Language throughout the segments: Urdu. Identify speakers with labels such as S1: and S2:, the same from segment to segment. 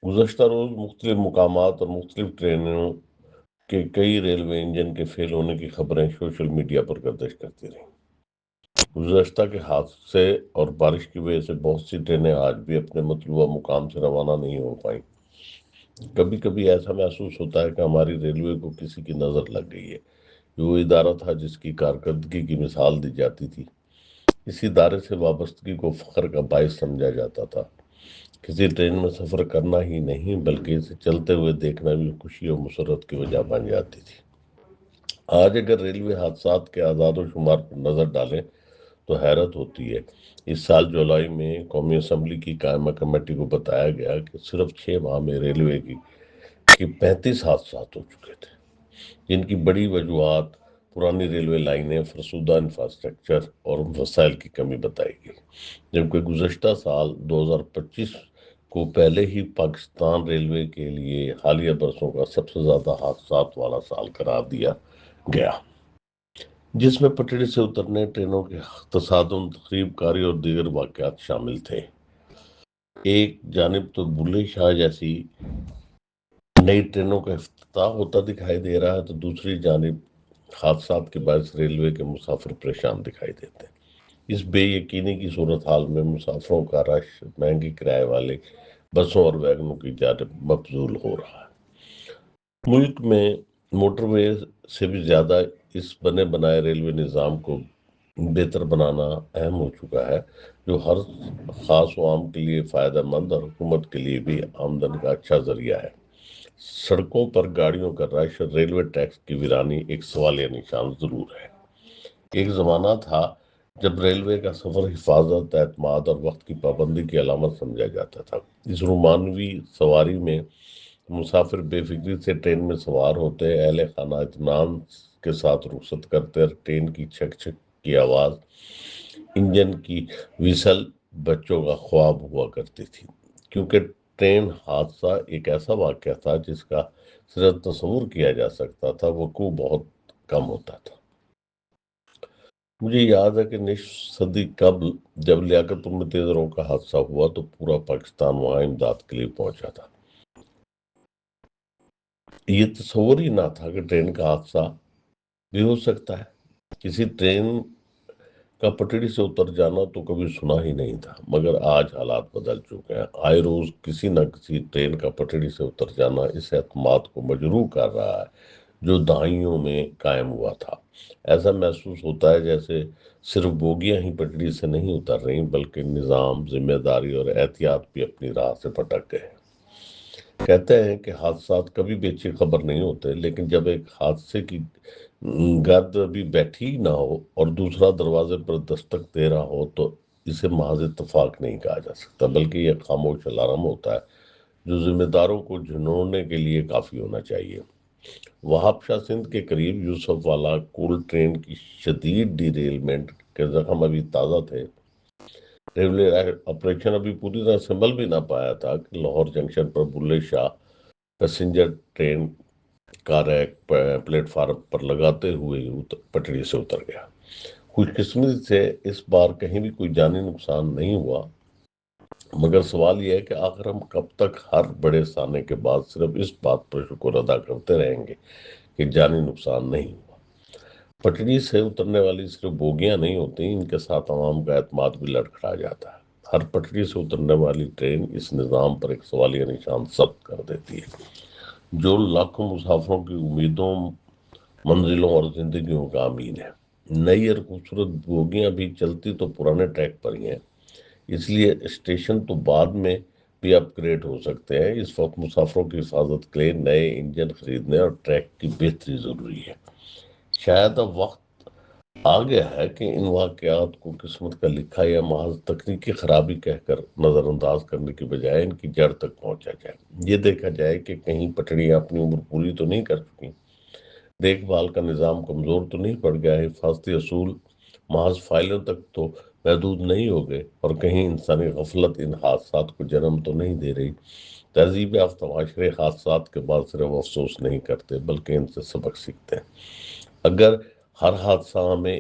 S1: گزشتہ روز مختلف مقامات اور مختلف ٹرینوں کے کئی ریلوے انجن کے فیل ہونے کی خبریں سوشل میڈیا پر گردش کرتی رہیں۔ گزشتہ کے حادثے اور بارش کی وجہ سے بہت سی ٹرینیں آج بھی اپنے مطلوبہ مقام سے روانہ نہیں ہو پائیں۔ کبھی کبھی ایسا محسوس ہوتا ہے کہ ہماری ریلوے کو کسی کی نظر لگ گئی ہے۔ یہ وہ ادارہ تھا جس کی کارکردگی کی مثال دی جاتی تھی۔ اس ادارے سے وابستگی کو فخر کا باعث سمجھا جاتا تھا۔ کسی ٹرین میں سفر کرنا ہی نہیں بلکہ اسے چلتے ہوئے دیکھنا بھی خوشی اور مسرت کی وجہ بن جاتی تھی۔ آج اگر ریلوے حادثات کے اعداد و شمار پر نظر ڈالیں تو حیرت ہوتی ہے۔ اس سال جولائی میں قومی اسمبلی کی قائمہ کمیٹی کو بتایا گیا کہ صرف 6 ماہ میں ریلوے کی 35 حادثات ہو چکے تھے، جن کی بڑی وجوہات پرانی ریلوے لائنیں، فرسودہ انفراسٹرکچر اور وسائل کی کمی بتائی گئی، جبکہ گزشتہ سال 2025 کو پہلے ہی پاکستان ریلوے کے لیے حالیہ برسوں کا سب سے زیادہ حادثات والا سال قرار دیا گیا، جس میں پٹڑی سے اترنے، ٹرینوں کے تصادم، تخریب کاری اور دیگر واقعات شامل تھے۔ ایک جانب تو بلے شاہ جیسی نئی ٹرینوں کا افتتاح ہوتا دکھائی دے رہا ہے تو دوسری جانب حادثات کے باعث ریلوے کے مسافر پریشان دکھائی دیتے ہیں۔ اس بے یقینی کی صورتحال میں مسافروں کا رش مہنگی کرائے والے بسوں اور ویگنوں کی جانب مبذول ہو رہا ہے۔ ملک میں موٹر وے سے بھی زیادہ اس بنے بنائے ریلوے نظام کو بہتر بنانا اہم ہو چکا ہے، جو ہر خاص و عام کے لیے فائدہ مند اور حکومت کے لیے بھی آمدن کا اچھا ذریعہ ہے۔ سڑکوں پر گاڑیوں کا رش اور ریلوے ٹریکس کی ویرانی ایک سوالیہ نشان ضرور ہے۔ ایک زمانہ تھا جب ریلوے کا سفر حفاظت، اعتماد اور وقت کی پابندی کی علامت سمجھا جاتا تھا۔ اس رومانوی سواری میں مسافر بے فکری سے ٹرین میں سوار ہوتے، اہل خانہ اطمینان کے ساتھ رخصت کرتے اور ٹرین کی چھک چھک کی آواز، انجن کی ویسل بچوں کا خواب ہوا کرتی تھی، کیونکہ ٹرین حادثہ ایک ایسا واقعہ تھا جس کا صرف تصور کیا جا سکتا تھا، وقوع بہت کم ہوتا تھا۔ مجھے یاد ہے کہ نصف صدی قبل جب لیاقت پور میں تیز رو کا حادثہ ہوا تو پورا پاکستان وہاں امداد کے لیے پہنچا تھا۔ یہ تصور ہی نہ تھا کہ ٹرین کا حادثہ بھی ہو سکتا ہے۔ کسی ٹرین کا پٹڑی سے اتر جانا تو کبھی سنا ہی نہیں تھا، مگر آج حالات بدل چکے ہیں۔ آئے روز کسی نہ کسی ٹرین کا پٹڑی سے اتر جانا اس اعتماد کو مجروح کر رہا ہے جو دہائیوں میں قائم ہوا تھا۔ ایسا محسوس ہوتا ہے جیسے صرف بوگیاں ہی پٹڑی سے نہیں اتر رہی بلکہ نظام، ذمہ داری اور احتیاط بھی اپنی راہ سے پھٹک گئے۔ کہتے ہیں کہ حادثات کبھی بھی اچھی خبر نہیں ہوتے، لیکن جب ایک حادثے کی گرد ابھی بیٹھی نہ ہو اور دوسرا دروازے پر دستک دے رہا ہو تو اسے محض اتفاق نہیں کہا جا سکتا، بلکہ یہ خاموش الارم ہوتا ہے جو ذمہ داروں کو جھنجوڑنے کے لیے کافی ہونا چاہیے۔ وہاب شاہ سندھ کے قریب یوسف والا کول ٹرین کی شدید ڈی ریلمنٹ کے زخم ابھی تازہ تھے۔ ریلوے آپریشن ابھی پوری طرح سنبھل بھی نہ پایا تھا کہ لاہور جنکشن پر بلے شاہ پیسنجر ٹرین کا ریک پلیٹ فارم پر لگاتے ہوئے پٹڑی سے اتر گیا۔ خوش قسمتی سے اس بار کہیں بھی کوئی جانی نقصان نہیں ہوا، مگر سوال یہ ہے کہ آخر ہم کب تک ہر بڑے سانے کے بعد صرف اس بات پر شکر ادا کرتے رہیں گے کہ جانی نقصان نہیں ہوا۔ پٹڑی سے اترنے والی صرف بوگیاں نہیں ہوتی، ان کے ساتھ عوام کا اعتماد بھی لڑکھڑا جاتا ہے۔ ہر پٹڑی سے اترنے والی ٹرین اس نظام پر ایک سوالیہ نشان ثبت کر دیتی ہے، جو لاکھوں مسافروں کی امیدوں، منزلوں اور زندگیوں کا امین ہے۔ نئی اور خوبصورت بوگیاں بھی چلتی تو پرانے ٹریک پر ہی ہیں، اس لیے اسٹیشن تو بعد میں بھی اپ گریڈ ہو سکتے ہیں۔ اس وقت مسافروں کی حفاظت کے لیے نئے انجن خریدنے اور ٹریک کی بہتری ضروری ہے۔ شاید اب وقت آ گیا ہے کہ ان واقعات کو قسمت کا لکھا یا محض تکنیکی خرابی کہہ کر نظر انداز کرنے کی بجائے ان کی جڑ تک پہنچا جائے۔ یہ دیکھا جائے کہ کہیں پٹڑیاں اپنی عمر پوری تو نہیں کر چکی، دیکھ بھال کا نظام کمزور تو نہیں پڑ گیا ہے، حفاظتی اصول محض فائلوں تک تو محدود نہیں ہو گئے، اور کہیں انسانی غفلت ان حادثات کو جنم تو نہیں دے رہی۔ تہذیب یافتہ معاشرے حادثات کے بعد صرف افسوس نہیں کرتے بلکہ ان سے سبق سیکھتے ہیں۔ اگر ہر حادثہ ہمیں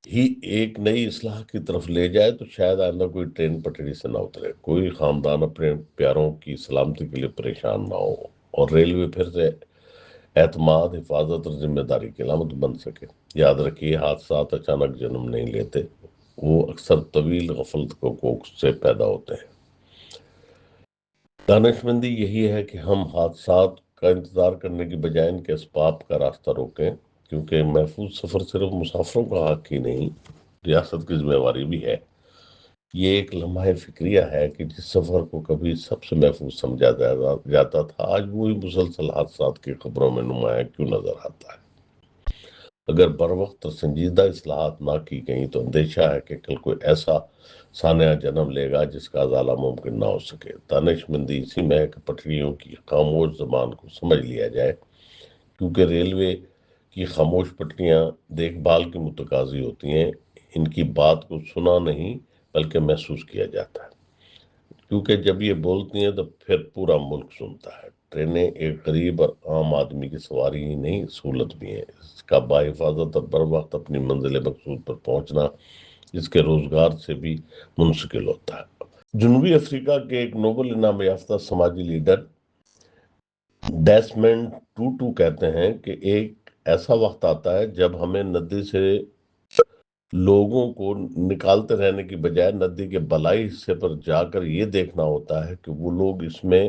S1: ہی ایک نئی اصلاح کی طرف لے جائے تو شاید آئندہ کوئی ٹرین پٹری سے نہ اترے، کوئی خاندان اپنے پیاروں کی سلامتی کے لیے پریشان نہ ہو، اور ریلوے پھر سے اعتماد، حفاظت اور ذمہ داری کی علامت بن سکے۔ یاد رکھیے، حادثات اچانک جنم نہیں لیتے، وہ اکثر طویل غفلت کو سے پیدا ہوتے ہیں۔ دانش مندی یہی ہے کہ ہم حادثات کا انتظار کرنے کی بجائے ان کے اسباب کا راستہ روکیں، کیونکہ محفوظ سفر صرف مسافروں کا حق ہی نہیں، ریاست کی ذمہ داری بھی ہے۔ یہ ایک لمحہ فکریہ ہے کہ جس سفر کو کبھی سب سے محفوظ سمجھا جاتا تھا، آج وہی مسلسل حادثات کی خبروں میں نمایاں کیوں نظر آتا ہے۔ اگر بروقت اور سنجیدہ اصلاحات نہ کی گئیں تو اندیشہ ہے کہ کل کوئی ایسا سانحہ جنم لے گا جس کا ازالہ ممکن نہ ہو سکے۔ دانش مندی اسی میں ہے کہ پٹریوں کی خاموش زبان کو سمجھ لیا جائے، کیونکہ ریلوے کی خاموش پٹریاں دیکھ بھال کی متقاضی ہوتی ہیں۔ ان کی بات کو سنا نہیں بلکہ محسوس کیا جاتا ہے، کیونکہ جب یہ بولتی ہیں تو پھر پورا ملک سنتا ہے۔ ٹرینیں ایک غریب اور عام آدمی کی سواری ہی نہیں، سہولت بھی ہے۔ اس کا باحفاظت اور بر وقت اپنی منزل مقصود پر پہنچنا اس کے روزگار سے بھی منسکل ہوتا ہے۔ جنوبی افریقہ کے ایک نوبل انعام یافتہ سماجی لیڈر ڈیسمنڈ ٹوٹو کہتے ہیں کہ ایک ایسا وقت آتا ہے جب ہمیں ندی سے لوگوں کو نکالتے رہنے کی بجائے ندی کے بالائی حصے پر جا کر یہ دیکھنا ہوتا ہے کہ وہ لوگ اس میں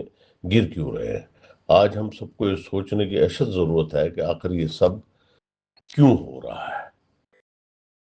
S1: گر کیوں رہے ہیں۔ آج ہم سب کو یہ سوچنے کی اشد ضرورت ہے کہ آخر یہ سب کیوں ہو رہا ہے۔